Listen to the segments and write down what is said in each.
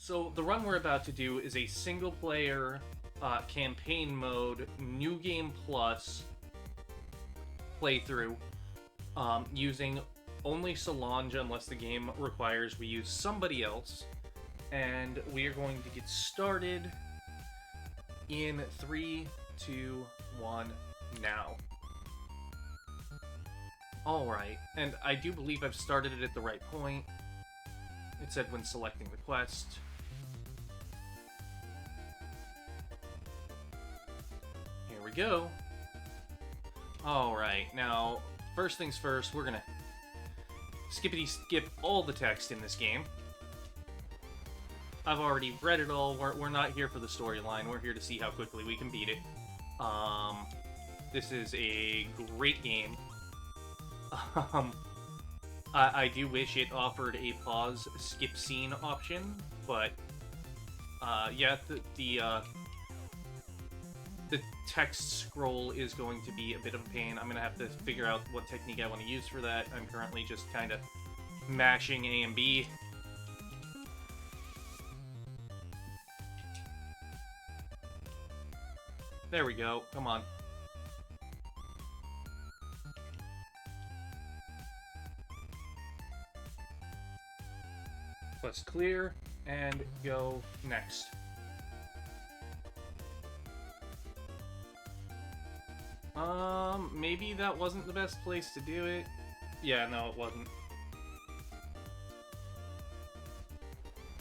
So the run we're about to do is a single-player campaign mode, New Game Plus playthrough, using only Solange unless the game requires we use somebody else. And we are going to get started in 3, 2, 1, now. Alright, and I do believe I've started it at the right point. It said when selecting the quest. Here we go. Alright, now, first things first, we're gonna skippity-skip all the text in this game. I've already read it all. We're not here for the storyline. We're here to see how quickly we can beat it. This is a great game. I do wish it offered a pause skip scene option, but yeah, the text scroll is going to be a bit of a pain. I'm gonna have to figure out what technique I want to use for that. I'm currently just kind of mashing A and B. There we go. Come on. Let's clear and go next. Maybe that wasn't the best place to do it. Yeah, no, it wasn't.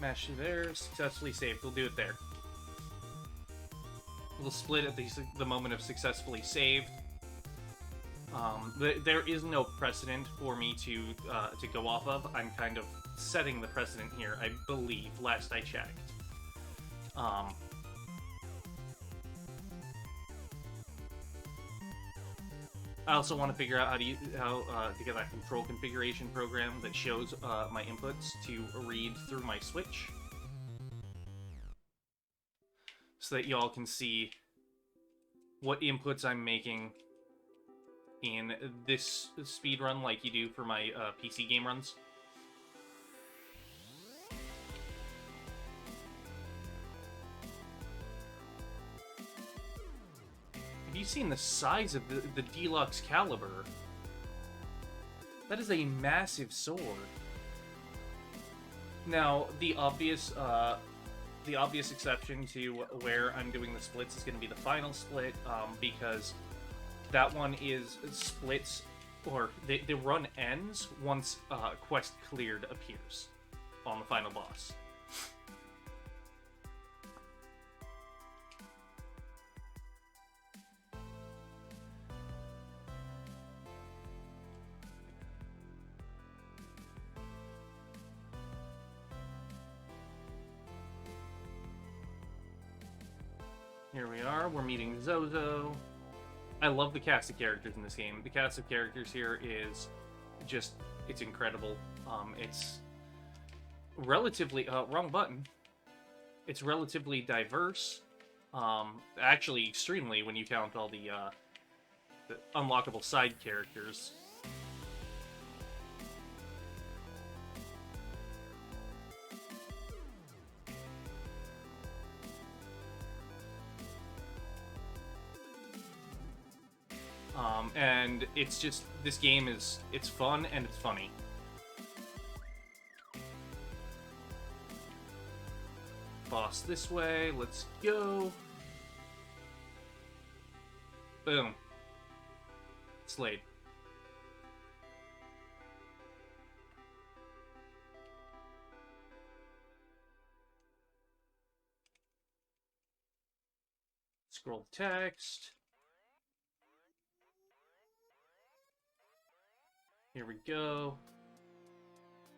Mash there, successfully saved. We'll do it there. We'll split at the moment of successfully saved. There is no precedent for me to go off of. I'm kind of setting the precedent here, I believe, last I checked. I also want to figure out how to get that control configuration program that shows my inputs to read through my Switch, so that y'all can see what inputs I'm making in this speedrun like you do for my PC game runs. Have you seen the size of the deluxe caliber? That is a massive sword. Now, the obvious exception to where I'm doing the splits is going to be the final split, because that one is splits, or the run ends once quest cleared appears on the final boss. Here we are, we're meeting Zozo. I love the cast of characters in this game. The cast of characters here is just, it's incredible. It's relatively, wrong button. It's relatively diverse. Actually, extremely when you count all the unlockable side characters. And it's just, this game is, it's fun and it's funny. Boss this way, let's go. Boom. Slayed. Scroll the text. Here we go.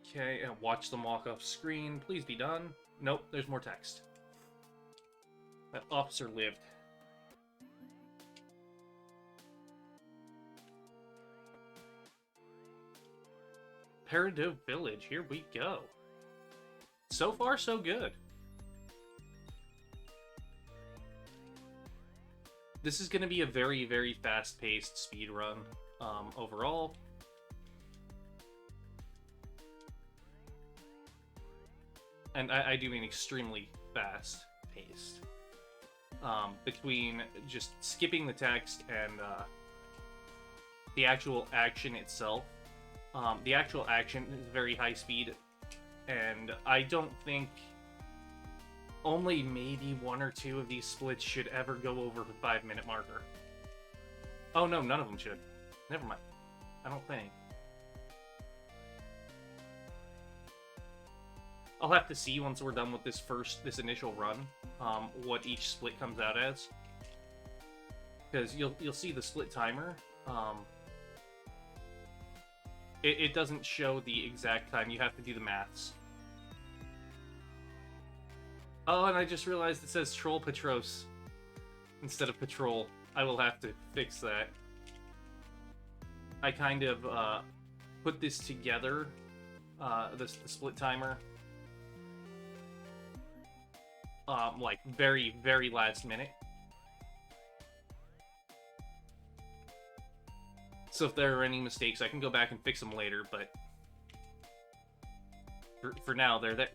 Okay, and watch them walk off screen. Please be done. Nope, there's more text. That officer lived. Peridot Village, here we go. So far, so good. This is going to be a very, very fast-paced speedrun overall. and I do mean extremely fast paced, between just skipping the text and the actual action itself. The actual action is very high speed, and I don't think only maybe one or two of these splits should ever go over the 5-minute marker. Oh no, none of them should. Never mind. I don't think. I'll have to see once we're done with this initial run, what each split comes out as. Because you'll see the split timer. It doesn't show the exact time. You have to do the maths. Oh, and I just realized it says Troll Patros instead of Patrol. I will have to fix that. I kind of put this together, the split timer, like very, very last minute. So if there are any mistakes, I can go back and fix them later, but for now, they're that.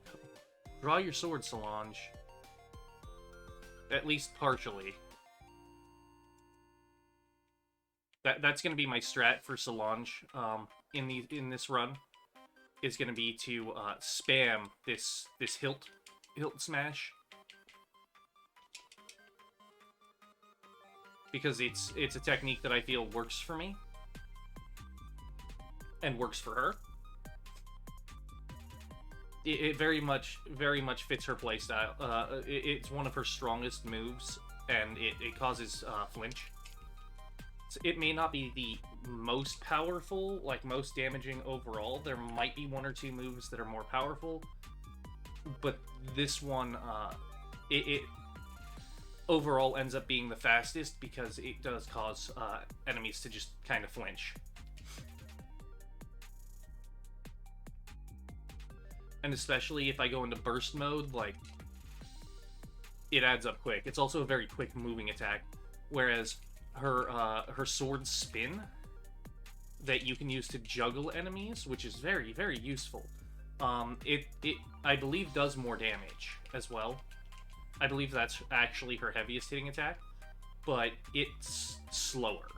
Draw your sword, Solange. At least partially. That's going to be my strat for Solange in this run. Is going to be to spam this hilt smash, because it's a technique that I feel works for me and works for her. It very much fits her playstyle. It's one of her strongest moves, and it causes flinch. So it may not be the most powerful, like most damaging overall. There might be one or two moves that are more powerful, but this one, it overall ends up being the fastest because it does cause enemies to just kind of flinch. And especially if I go into burst mode, like, it adds up quick. It's also a very quick moving attack, whereas her sword spin that you can use to juggle enemies, which is very, very useful. It I believe does more damage as well. I believe that's actually her heaviest hitting attack, but it's slower.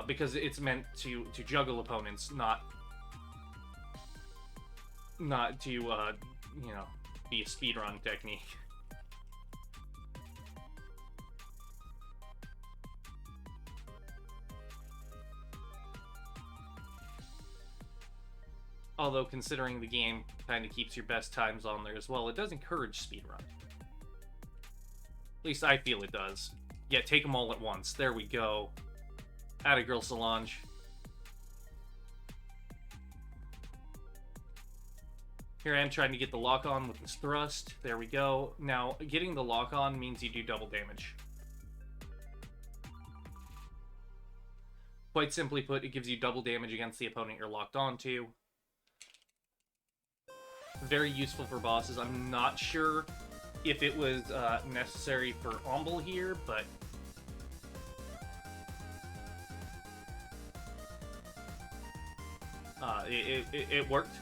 Because it's meant to juggle opponents, not to, you know, be a speedrun technique. Although, considering the game kind of keeps your best times on there as well, it does encourage speedrun. At least I feel it does. Yeah, take them all at once. There we go. Atta girl, Solange. Here I am trying to get the lock on with this thrust. There we go. Now, getting the lock on means you do double damage. Quite simply put, it gives you double damage against the opponent you're locked onto. Very useful for bosses. I'm not sure if it was necessary for Omble here, but it worked.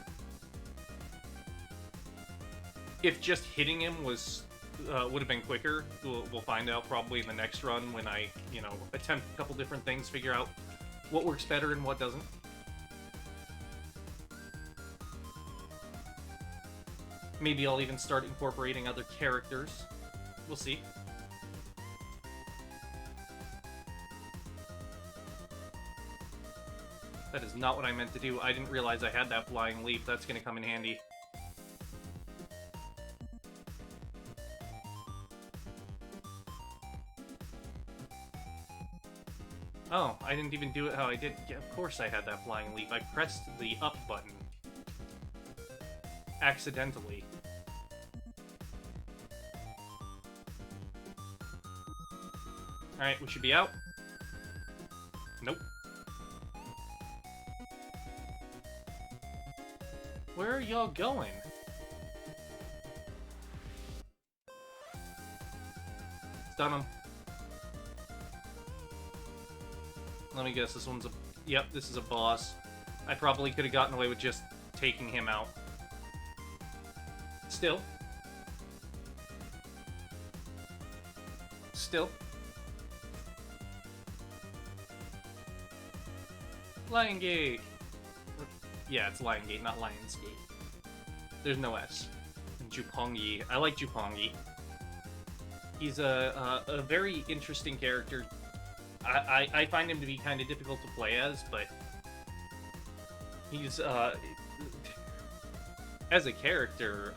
If just hitting him was would have been quicker, we'll find out probably in the next run when I, you know, attempt a couple different things, figure out what works better and what doesn't. Maybe I'll even start incorporating other characters. We'll see. That is not what I meant to do. I didn't realize I had that flying leap. That's going to come in handy. Oh, I didn't even do it how I did. Yeah, of course I had that flying leap. I pressed the up button. Accidentally. Alright, we should be out. Nope. Where are y'all going? Stun him. Let me guess, this one's a... Yep, this is a boss. I probably could have gotten away with just taking him out. Still. Still. Lion Gate. Yeah, it's Lion Gate, not Lionsgate. There's no S. And Jupongi. I like Jupongi. He's a very interesting character. I find him to be kind of difficult to play as, but he's as a character,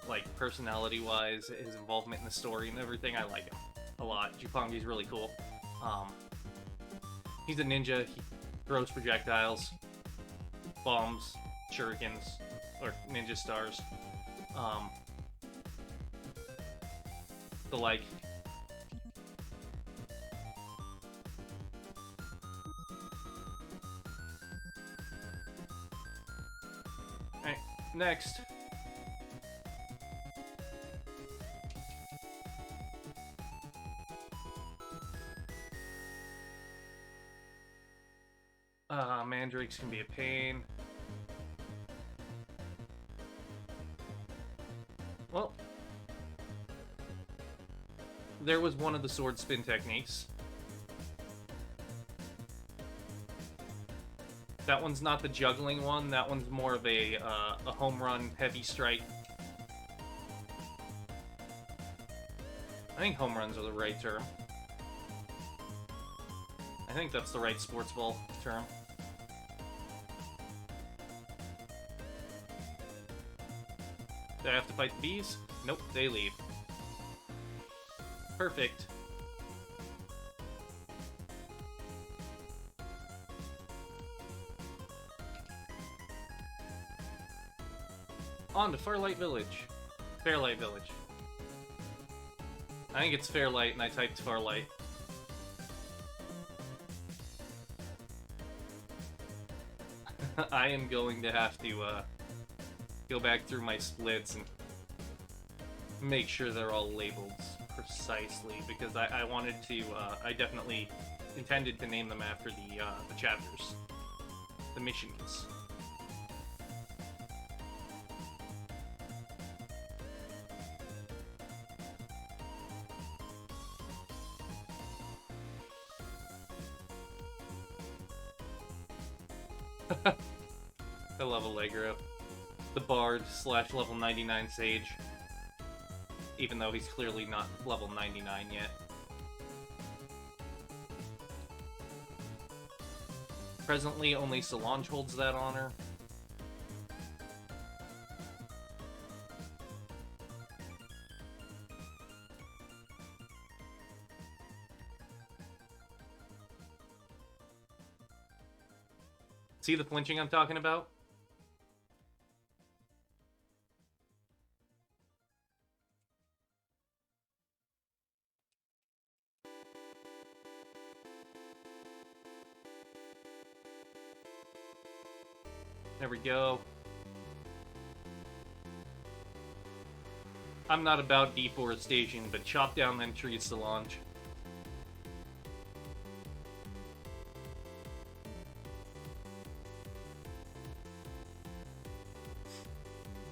like personality-wise, his involvement in the story and everything, I like him a lot. Jupongi's really cool. He's a ninja. He throws projectiles, bombs, shurikens, or ninja stars. The like. Alright, next. Mandrakes can be a pain. Well, there was one of the sword spin techniques. That one's not the juggling one. That one's more of a home run heavy strike. I think home runs are the right term. I think that's the right sports ball term. Do I have to fight the bees? Nope, they leave. Perfect. On to Fairlight Village. Fairlight Village. I think it's Fairlight, and I typed Farlight. I am going to have to go back through my splits and make sure they're all labeled precisely, because I wanted to, I definitely intended to name them after the chapters, the missions. I love Allegro. The Bard / level 99 Sage. Even though he's clearly not level 99 yet. Presently, only Solange holds that honor. See the flinching I'm talking about? There we go. I'm not about deforestation, but chop down them trees, Solange.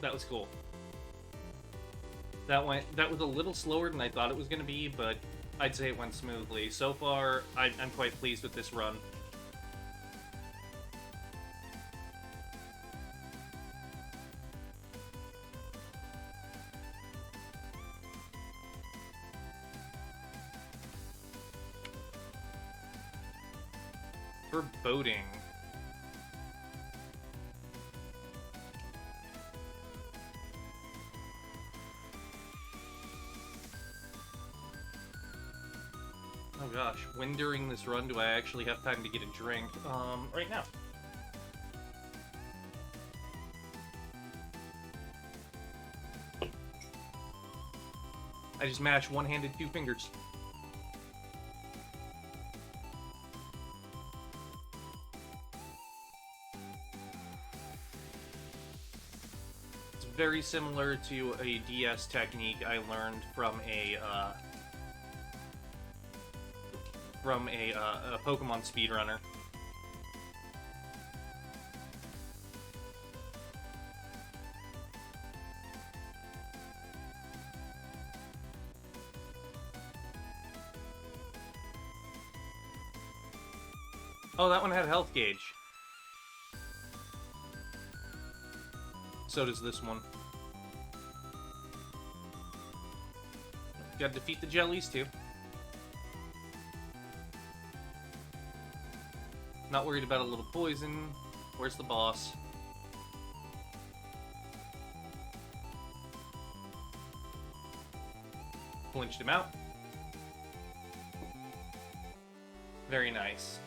That was cool. That was a little slower than I thought it was going to be, but I'd say it went smoothly. So far, I'm quite pleased with this run. Foreboding. Oh gosh, when during this run do I actually have time to get a drink? Right now. I just mashed one-handed 2 fingers. It's very similar to a DS technique I learned from a Pokemon speedrunner. Oh, that one had health gauge. So does this one. Gotta defeat the jellies, too. Not worried about a little poison. Where's the boss? Flinched him out. Very nice.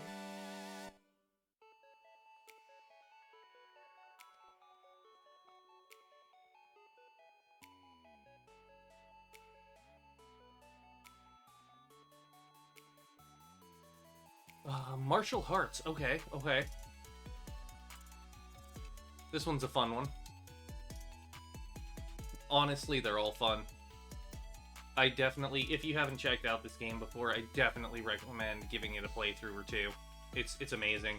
Martial Hearts. Okay, okay. This one's a fun one. Honestly, they're all fun. I definitely, if you haven't checked out this game before, I definitely recommend giving it a playthrough or two. It's amazing.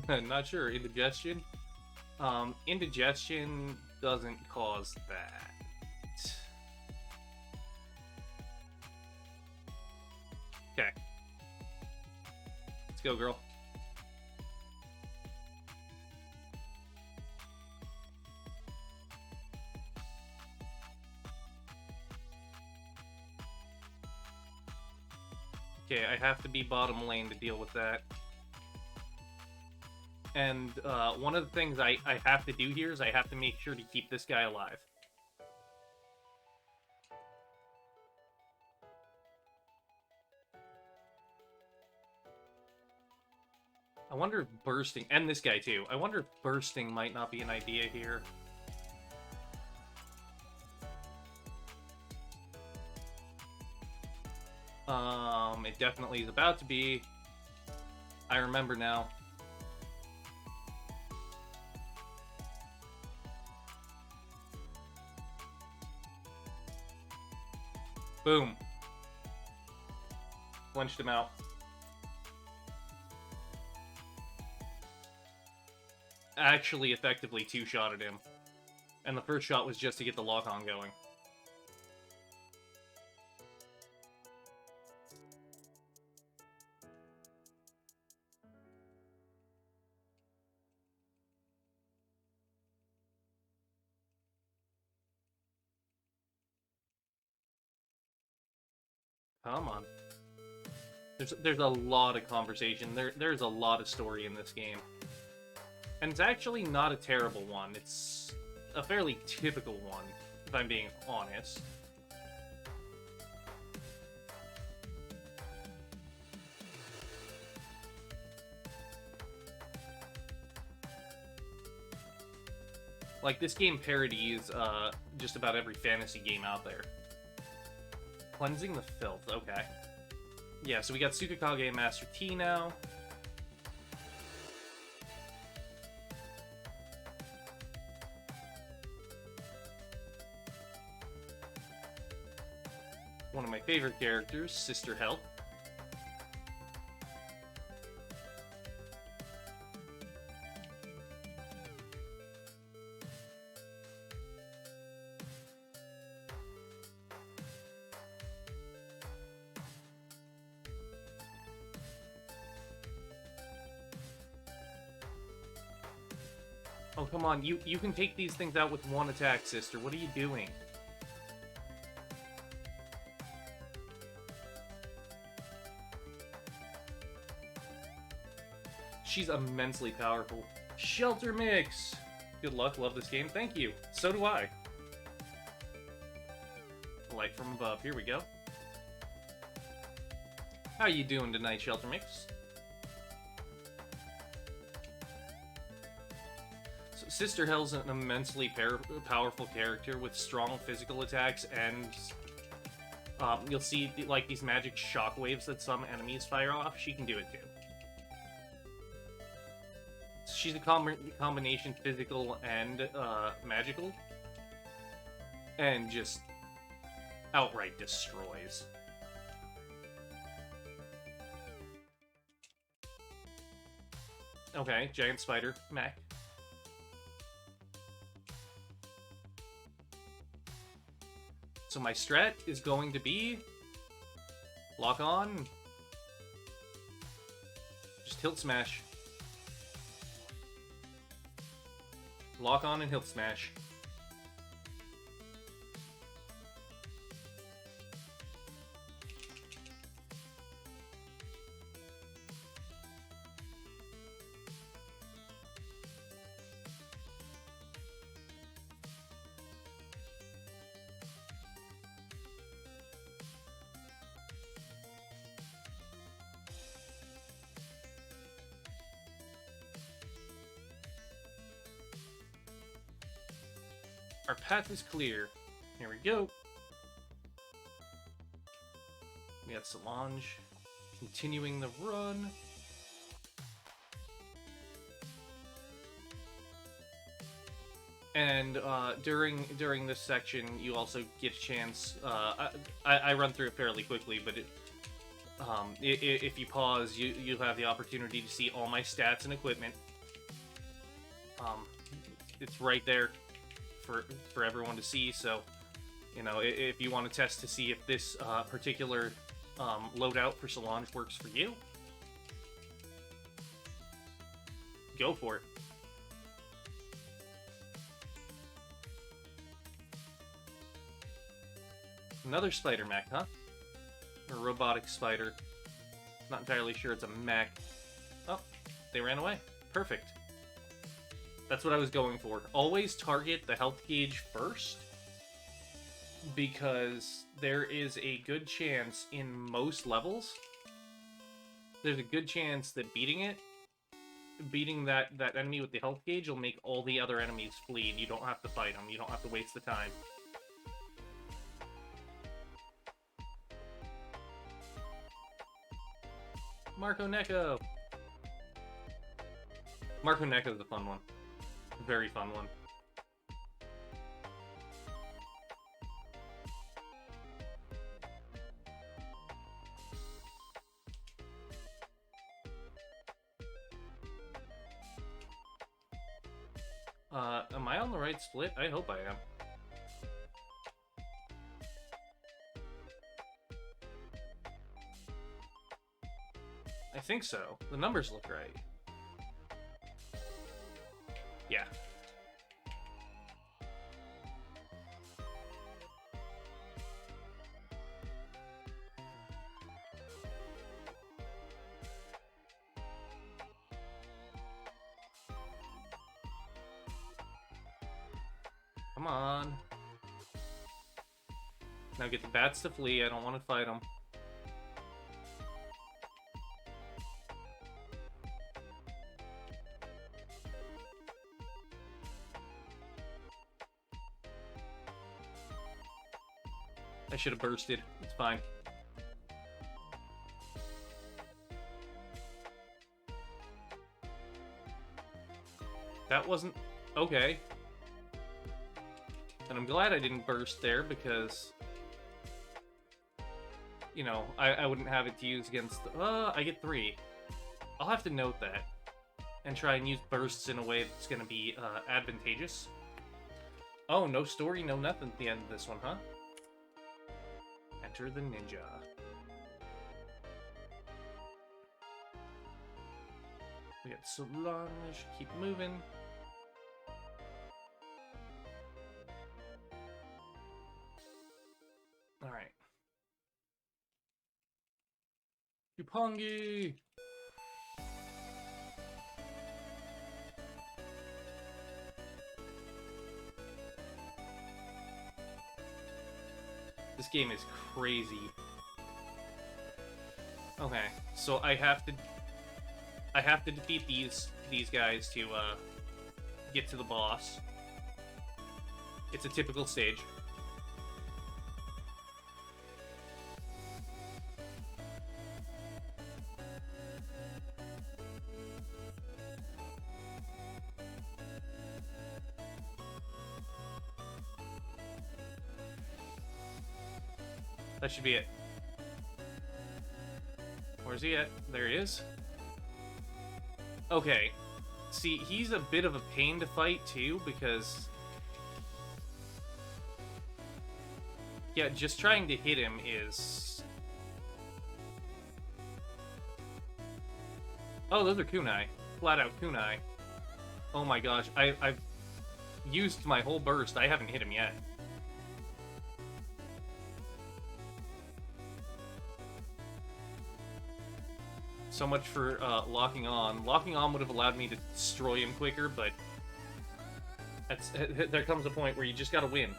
Not sure. Indigestion? Indigestion doesn't cause that. Okay. Let's go, girl. Okay, I have to be bottom lane to deal with that. And one of the things I have to do here is I have to make sure to keep this guy alive. I wonder if bursting, and this guy too, I wonder if bursting might not be an idea here. It definitely is about to be. I remember now. Boom. Flinched him out. Actually effectively two-shotted him. And the first shot was just to get the lock-on going. Come on. There's a lot of conversation. There's a lot of story in this game. And it's actually not a terrible one. It's a fairly typical one, if I'm being honest. Like, this game parodies just about every fantasy game out there. Cleansing the Filth, okay. Yeah, so we got Tsukikage and Master T now. One of my favorite characters, Sister Help. Oh, come on. You can take these things out with one attack, sister. What are you doing? She's immensely powerful. Shelter Mix! Good luck. Love this game. Thank you. So do I. Light from above. Here we go. How you doing tonight, Shelter Mix? Sister Hell's an immensely powerful character with strong physical attacks, and you'll see like these magic shockwaves that some enemies fire off. She can do it too. She's a combination physical and magical, and just outright destroys. Okay, giant spider mech. So my strat is going to be Lock on. Just hilt smash. Lock on and hilt smash. Our path is clear. Here we go. We got Solange continuing the run. And during this section, you also get a chance. I run through it fairly quickly, but if you pause, you have the opportunity to see all my stats and equipment. It's right there for everyone to see. So, you know, if you want to test to see if this particular loadout for Solange works for you, go for it. Another spider mech, huh? Or robotic spider. Not entirely sure it's a mech. Oh, they ran away. Perfect. That's what I was going for. Always target the health gauge first, because there is a good chance in most levels, there's a good chance that beating that enemy with the health gauge will make all the other enemies flee, and you don't have to fight them. You don't have to waste the time. Marco Neko! Marco Neko is a fun one. Very fun one. Am I on the right split? I hope I am. I think so. The numbers look right. Yeah. Come on. Now get the bats to flee. I don't want to fight them. I should have bursted. It's fine. That wasn't... okay. And I'm glad I didn't burst there, because... you know, I wouldn't have it to use against... I get 3. I'll have to note that. And try and use bursts in a way that's gonna be advantageous. Oh, no story, no nothing at the end of this one, huh? Enter the ninja. We got Solange, keep moving. Alright. Yupongi! This game is crazy. Okay, so I have to defeat these guys to get to the boss. It's a typical stage. That should be it. Where's he at? There he is. Okay. See, he's a bit of a pain to fight, too, because... yeah, just trying to hit him is... Oh, those are kunai. Flat out kunai. Oh my gosh, I've used my whole burst. I haven't hit him yet. So much for locking on. Locking on would have allowed me to destroy him quicker, but there comes a point where you just gotta win.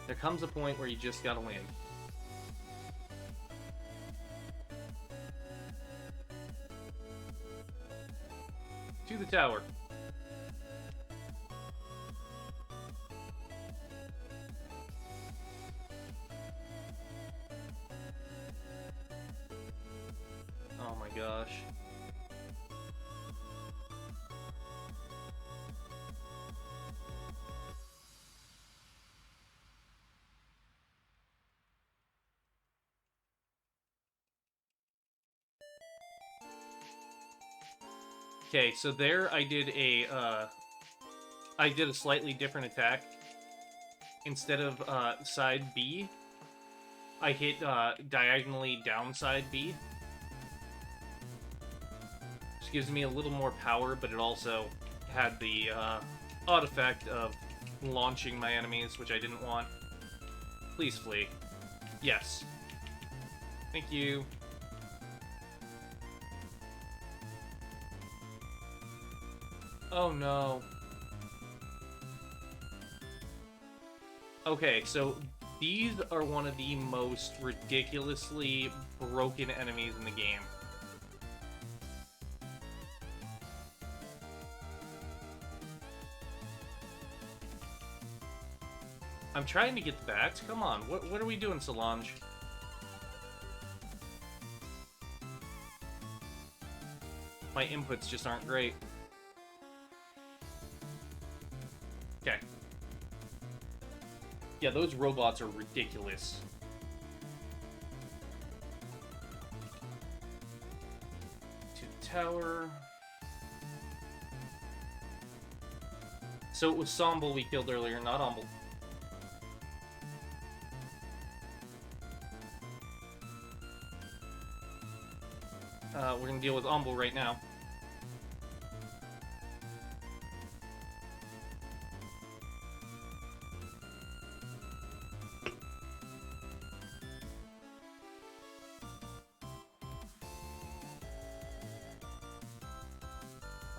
There comes a point where you just gotta win. To the tower. Oh my gosh. Okay, so there I did a slightly different attack. Instead of side B, I hit diagonally downside B. Which gives me a little more power, but it also had the odd effect of launching my enemies, which I didn't want. Please flee. Yes. Thank you. Oh no. Okay, so these are one of the most ridiculously broken enemies in the game. I'm trying to get the bats. Come on, what are we doing, Solange? My inputs just aren't great. Okay. Yeah, those robots are ridiculous. To the tower. So it was Somble we killed earlier, not Umble. We're gonna deal with Umble right now.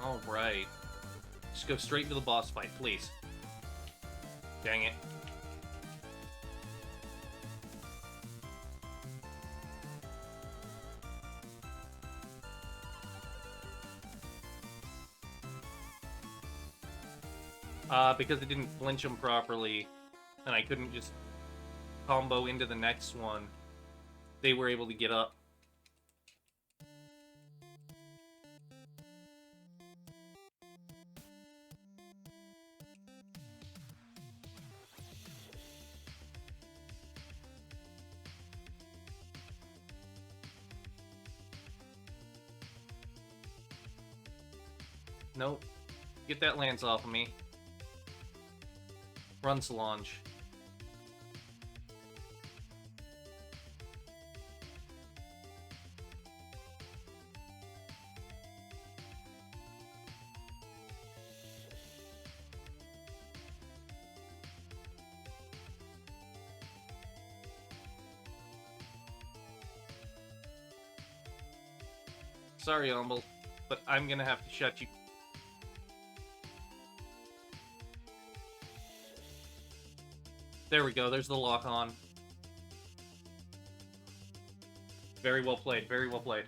Alright. Just go straight into the boss fight, please. Dang it. Because it didn't flinch him properly, and I couldn't just combo into the next one, they were able to get up. Nope. Get that lance off of me. Run, Solange. Sorry, Umble, but I'm gonna have to shut you. There we go, there's the lock on. Very well played, very well played.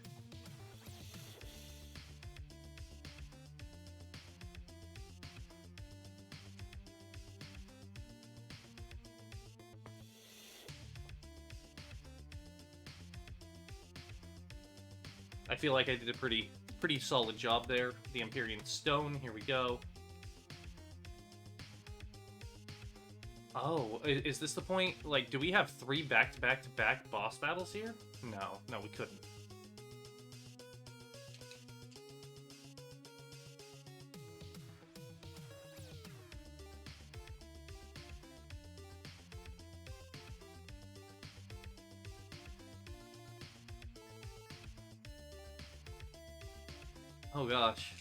I feel like I did a pretty solid job there. The Empyrean Stone, here we go. Oh, is this the point? Like, do we have 3 back-to-back-to-back boss battles here? No, we couldn't. Oh gosh.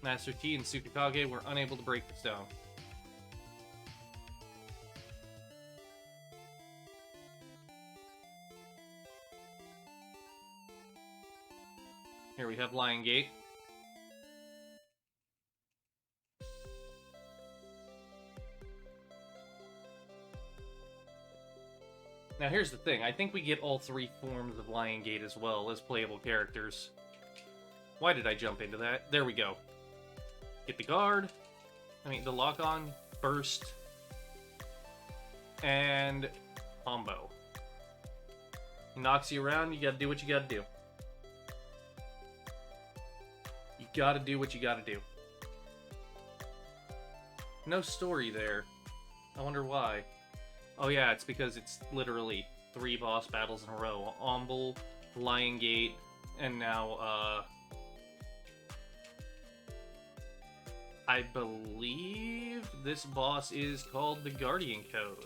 Master T and Tsukikage were unable to break the stone. Here we have Lion Gate. Now here's the thing, I think we get all three forms of Lion Gate as well as playable characters. Why did I jump into that? There we go. Get the guard, the lock-on, burst, and combo. Knocks you around, you gotta do what you gotta do. You gotta do what you gotta do. No story there. I wonder why. Oh yeah, it's because it's literally 3 boss battles in a row. Omble, Lion Gate, and now, I believe this boss is called the Guardian Code.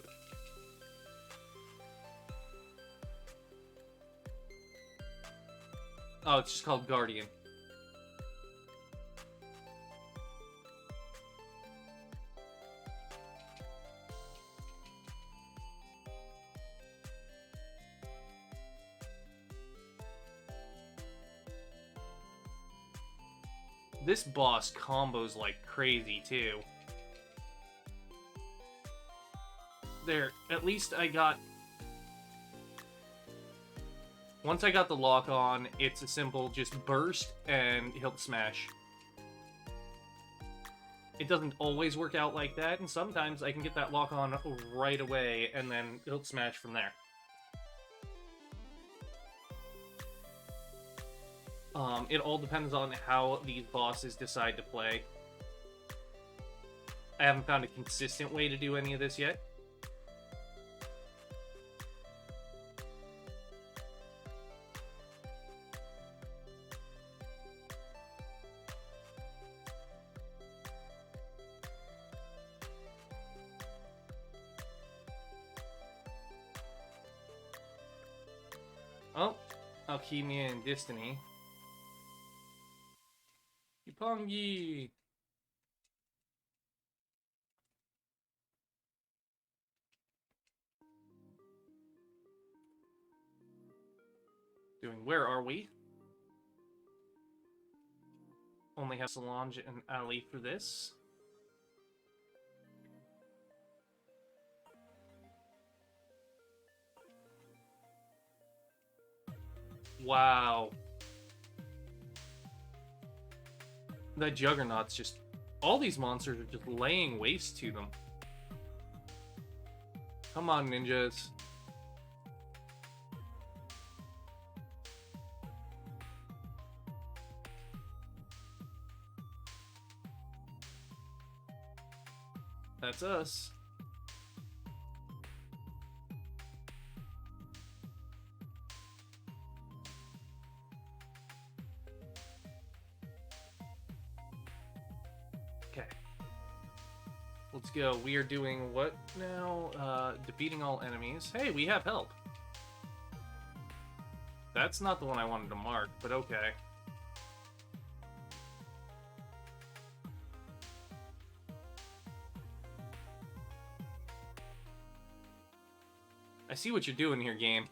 Oh, it's just called Guardian. This boss combos like crazy, too. There, at least I got... Once I got the lock on, it's a simple just burst and he'll smash. It doesn't always work out like that, and sometimes I can get that lock on right away and then he'll smash from there. It all depends on how these bosses decide to play. I haven't found a consistent way to do any of this yet. Oh, Alchemia and Destiny. Yupongi! Where are we? Only have Solange and Ali for this. Wow. That Juggernaut's just... All these monsters are just laying waste to them. Come on, ninjas. That's us. Okay. Let's go. We are doing what now? Defeating all enemies. Hey, we have help. That's not the one I wanted to mark, but okay. I see what you're doing here, game.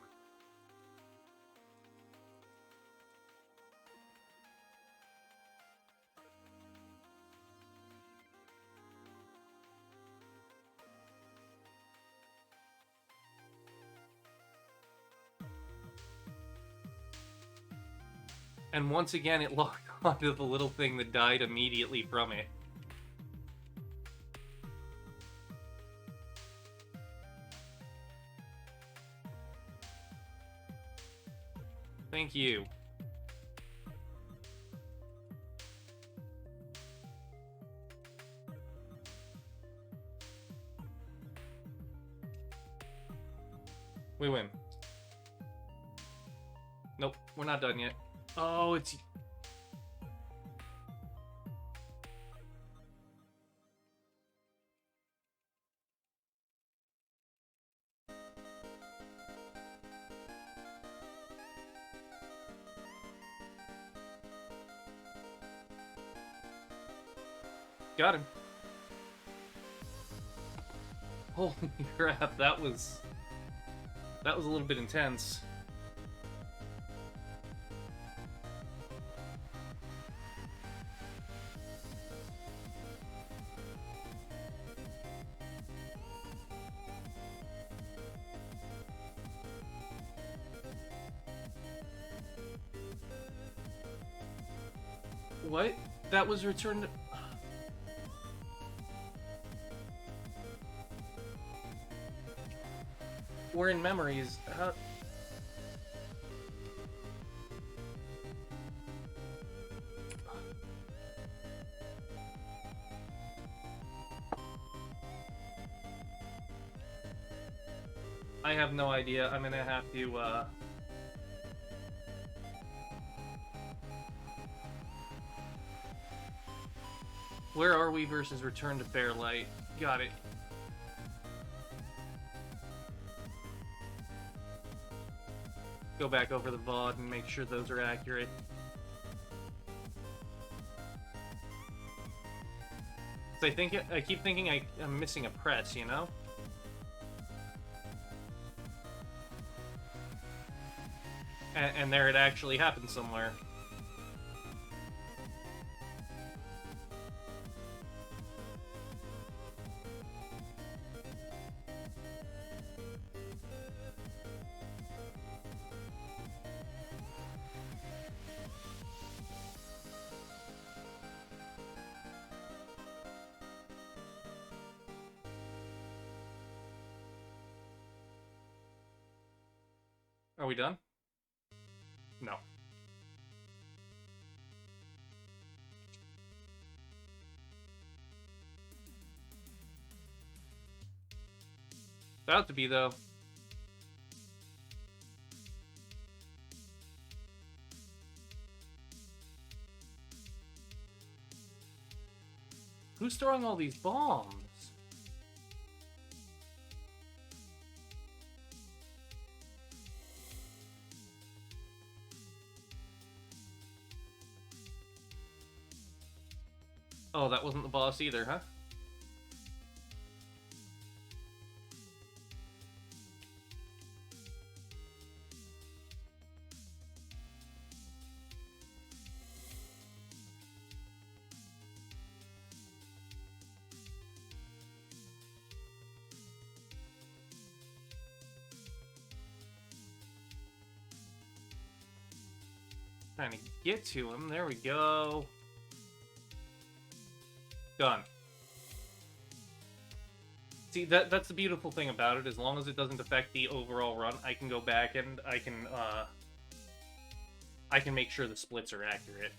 And once again, it locked onto the little thing that died immediately from it. Thank you. We win. Nope, we're not done yet. Oh, it's... got him. Holy crap, that was a little bit intense. What? That was returned. We're in memories. How... I have no idea. I'm gonna have to, Where are we versus Return to Fairlight? Got it. Go back over the VOD and make sure those are accurate. So I keep thinking I'm missing a press, you know? And there it actually happened somewhere. Are we done? No. About to be, though. Who's throwing all these bombs? Oh, that wasn't the boss either, huh? Trying to get to him. There we go. Done. See, that's the beautiful thing about it. As long as it doesn't affect the overall run, I can go back and I can make sure the splits are accurate.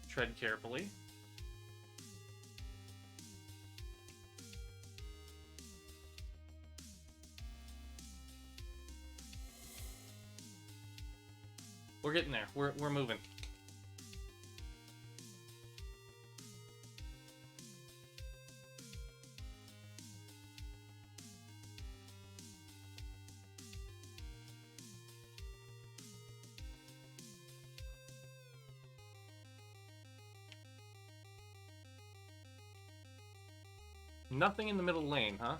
Tread carefully. We're getting there. We're moving. Nothing in the middle lane, huh?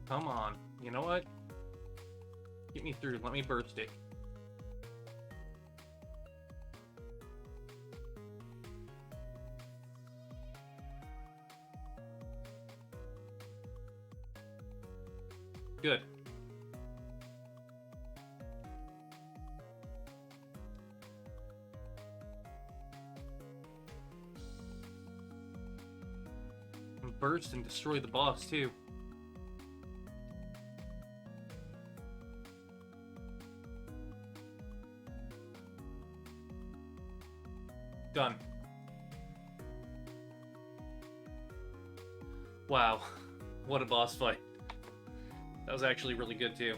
Come on. You know what? Get me through. Let me burst it. Good. And burst and destroy the boss, too. Done. Wow. What a boss fight. That was actually really good, too.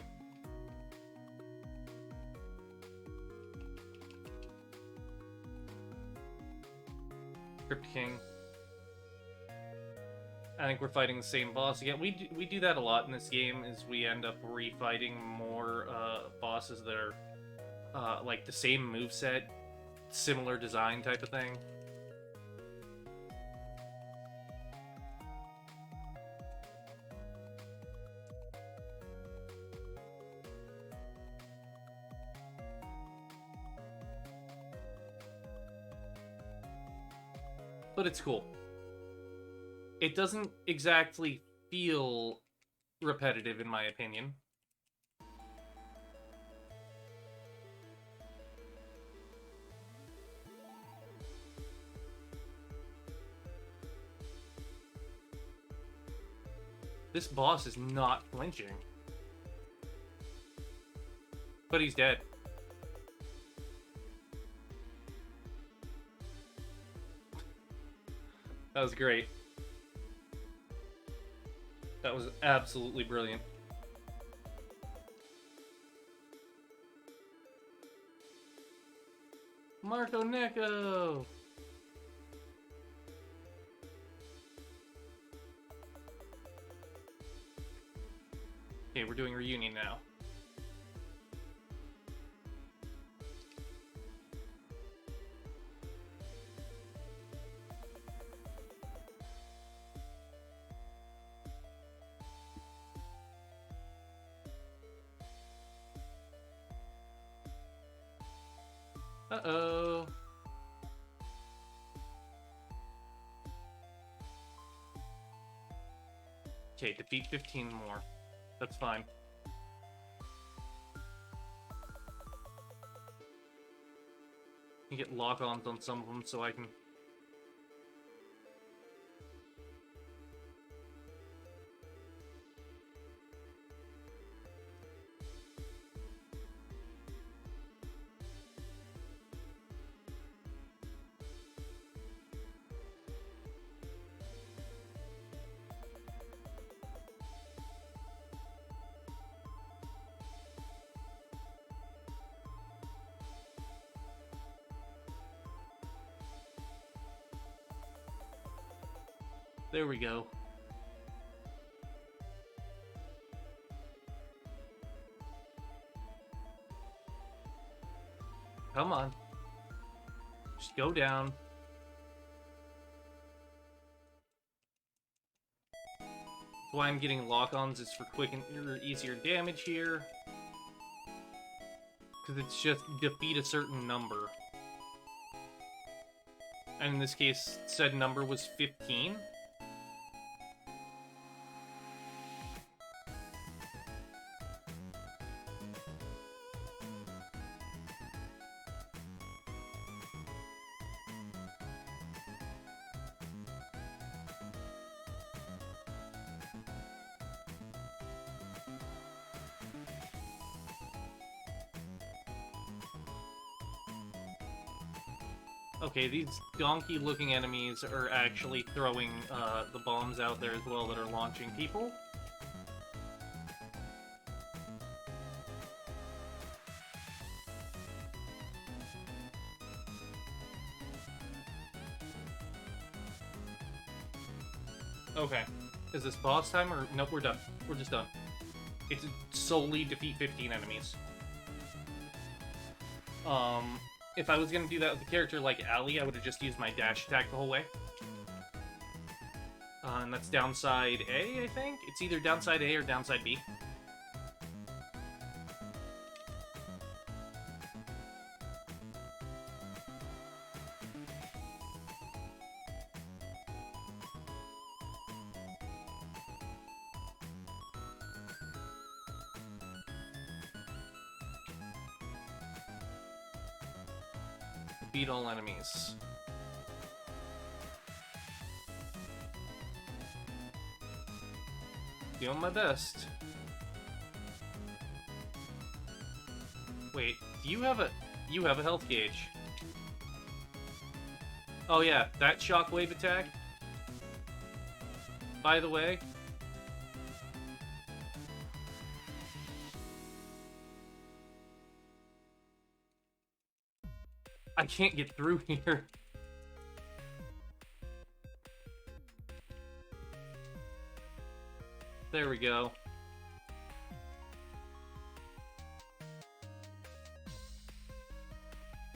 Crypt King. I think we're fighting the same boss again. We do that a lot in this game, is we end up refighting more bosses that are like the same moveset, similar design type of thing. But it's cool. It doesn't exactly feel repetitive, in my opinion. This boss is not flinching. But he's dead. That was great. That was absolutely brilliant. Marco Neko! Okay, we're doing reunion now. Uh-oh. Okay, defeat 15 more. That's fine. You get lock-ons on some of them so I can... There we go. Come on. Just go down. Why I'm getting lock-ons is for quick and easier damage here. Because it's just defeat a certain number. And in this case, said number was 15. Okay, these donkey-looking enemies are actually throwing the bombs out there as well that are launching people. Okay. Is this boss time or... Nope, we're done. We're just done. It's solely defeat 15 enemies. If I was gonna do that with a character like Ali, I would have just used my dash attack the whole way. And that's downside A, I think? It's either downside A or downside B. beat all enemies. Doing my best. Wait, do you have a health gauge? Oh yeah, that shockwave attack. By the way, I can't get through here. There we go.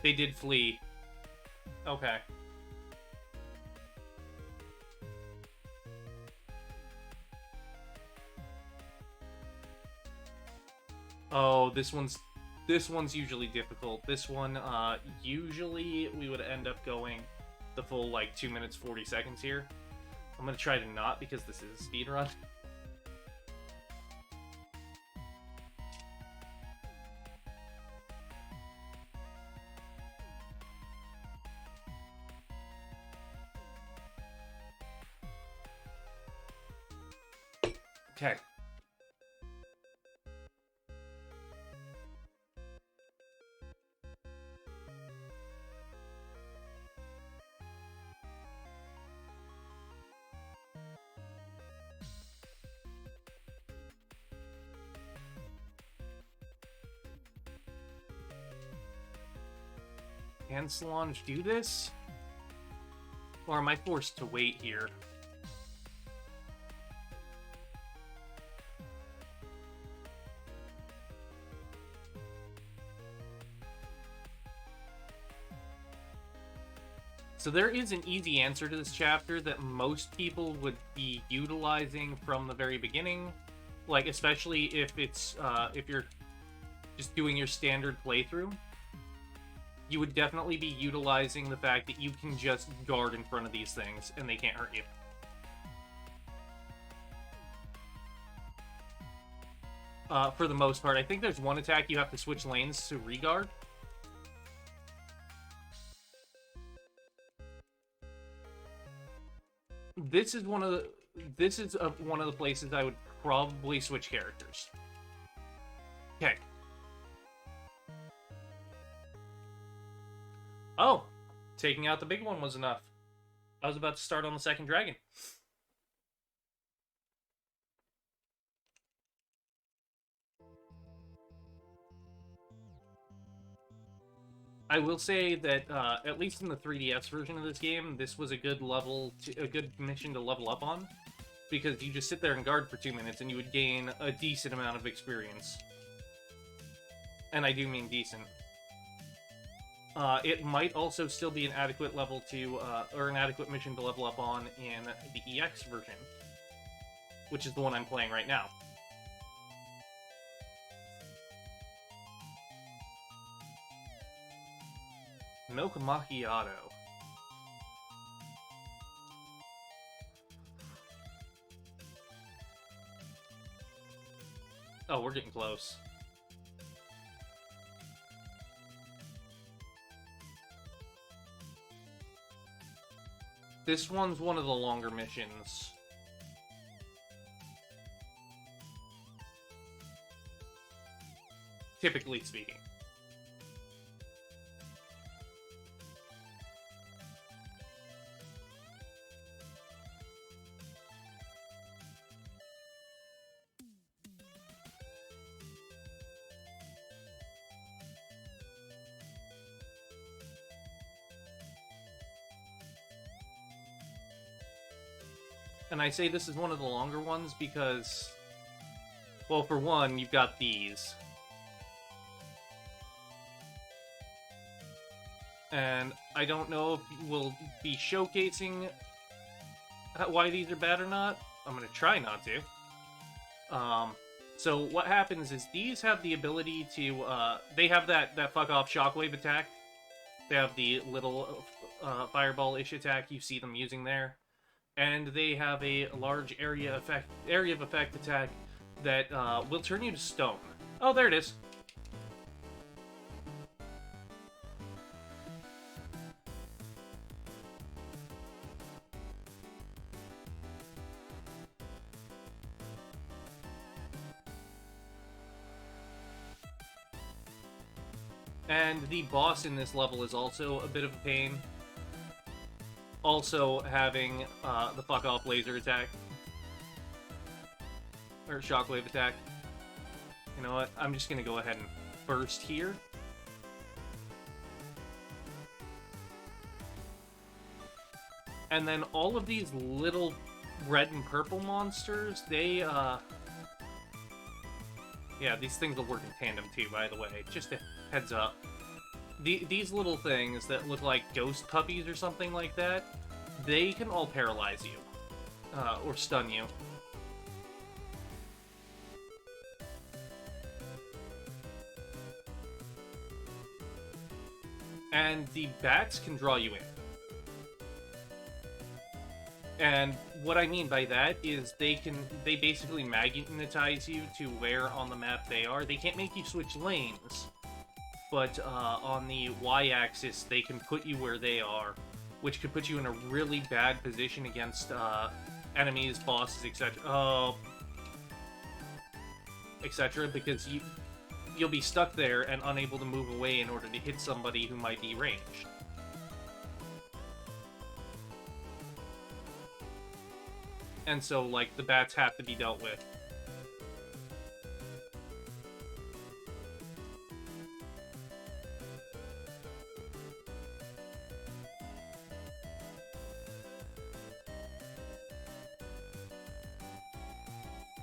They did flee. Okay. Oh, this one's usually difficult. This one, usually we would end up going the full, like, 2 minutes, 40 seconds here. I'm gonna try to not, because this is a speedrun. Okay. Can Solange do this? Or am I forced to wait here? So there is an easy answer to this chapter that most people would be utilizing from the very beginning. Like, especially if it's, if you're just doing your standard playthrough. You would definitely be utilizing the fact that you can just guard in front of these things and they can't hurt you. For the most part. I think there's one attack you have to switch lanes to regard. This is one of the places I would probably switch characters. Okay. Oh, taking out the big one was enough. I was about to start on the second dragon. I will say that, at least in the 3DS version of this game, this was a good mission to level up on, because you just sit there and guard for 2 minutes and you would gain a decent amount of experience. And I do mean decent. It might also still be an adequate level to, or an adequate mission to level up on in the EX version, which is the one I'm playing right now. Milk macchiato. Oh, we're getting close. This one's one of the longer missions. Typically speaking. And I say this is one of the longer ones because, well, for one, you've got these. And I don't know if we'll be showcasing why these are bad or not. I'm going to try not to. So what happens is these have the ability to, they have that fuck-off shockwave attack. They have the little fireball-ish attack you see them using there. And they have a large area of effect attack that will turn you to stone. Oh, there it is. And the boss in this level is also a bit of a pain. Also having the fuck off laser attack. Or shockwave attack. You know what? I'm just gonna go ahead and burst here. And then all of these little red and purple monsters, they, yeah, these things will work in tandem too, by the way. Just a heads up. These little things that look like ghost puppies or something like that, they can all paralyze you. Or stun you. And the bats can draw you in. And what I mean by that is they basically magnetize you to where on the map they are. They can't make you switch lanes, but on the y-axis they can put you where they are, which could put you in a really bad position against enemies, bosses, etc. Etc. Because you'll be stuck there and unable to move away in order to hit somebody who might be ranged. And so, like, the bats have to be dealt with.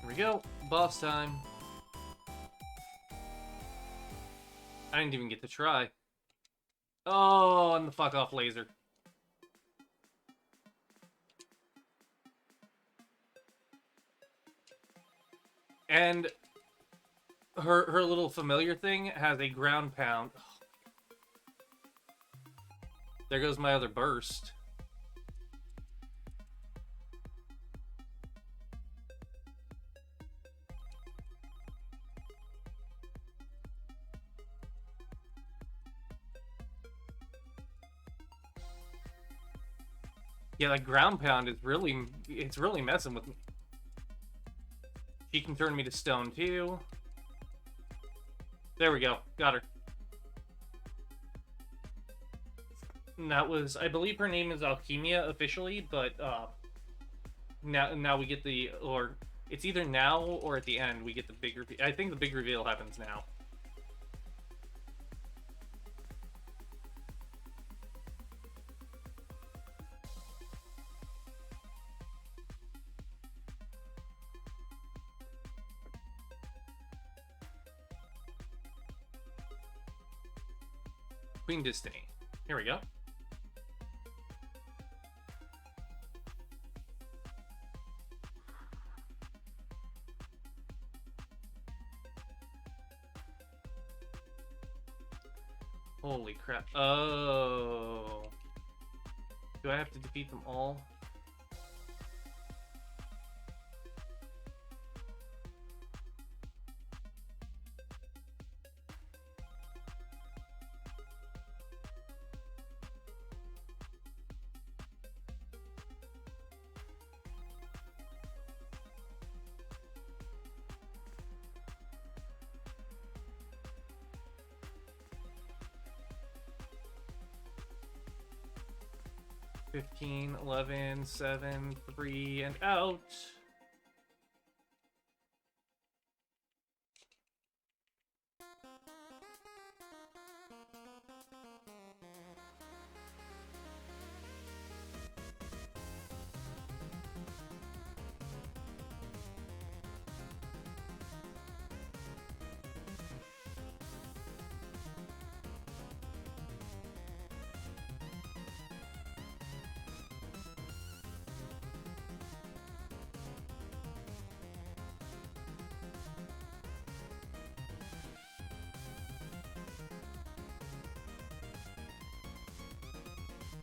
Here we go. Boss time. I didn't even get to try. Oh, and the fuck off laser. And her little familiar thing has a ground pound. There goes my other burst. Yeah, that ground pound is really, it's really messing with me. She can turn me to stone too. There we go. Got her. And that was, I believe her name is Alchemia officially, but now we get the, or it's either now or at the end we get the big reveal. I think the big reveal happens now. Queen Destiny. Here we go. Holy crap. Oh. Do I have to defeat them all? Fifteen, 11, 7, 3, and out.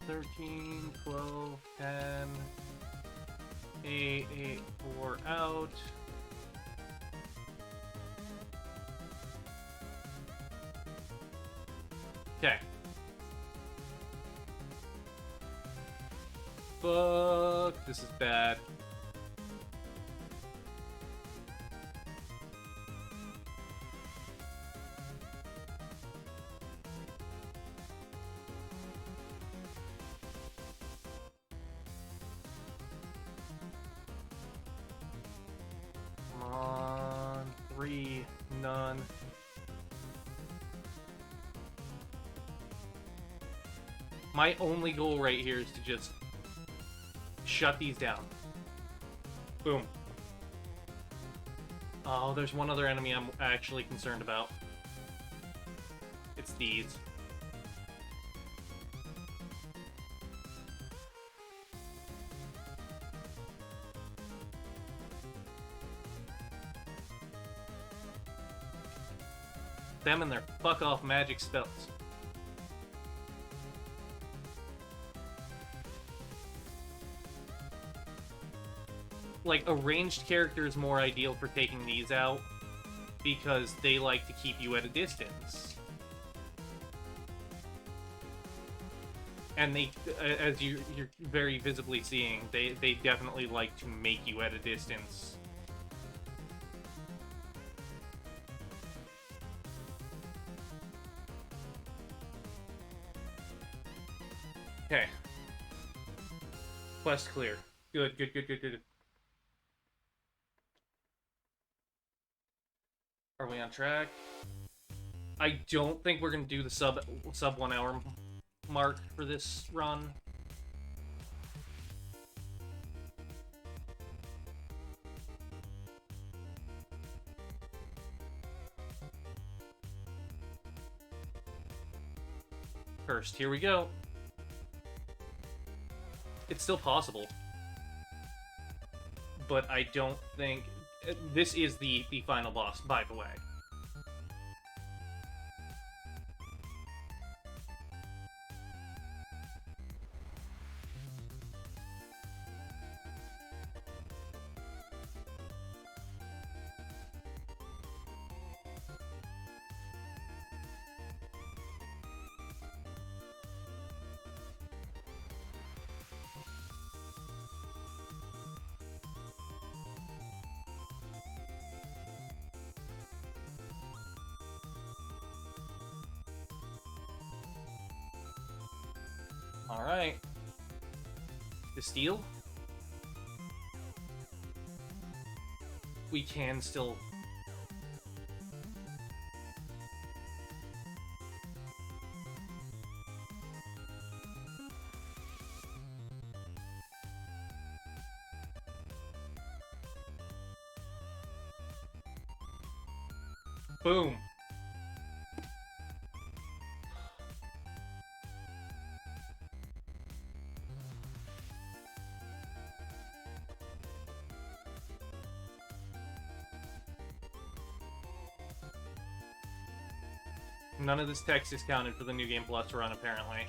Thirteen, 12, 10, 8, 8, 4 out. Okay. Fuck, this is bad. 3, none. My only goal right here is to just shut these down. Boom. Oh, there's one other enemy I'm actually concerned about. It's these. Them and their fuck-off magic spells. Like, a ranged character is more ideal for taking these out because they like to keep you at a distance. And they, as you're very visibly seeing, they definitely like to make you at a distance. Okay. Quest clear. Good, good, good, good, good. Are we on track? I don't think we're gonna do the sub 1 hour mark for this run. First, here we go. It's still possible. But I don't think... This is the final boss, by the way. Alright. The steal? We can still... Boom. None of this text is counted for the New Game Plus run, apparently.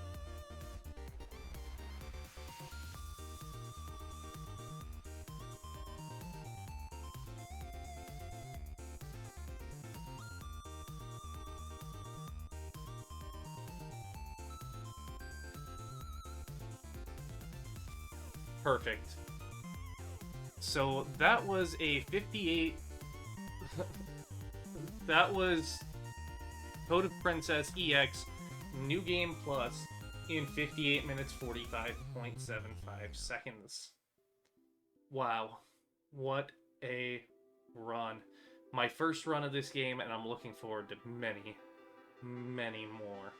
Perfect. So that was a 58... that was Code of Princess EX New Game Plus in 58 minutes 45.75 seconds. Wow. What a run. My first run of this game, and I'm looking forward to many, many more.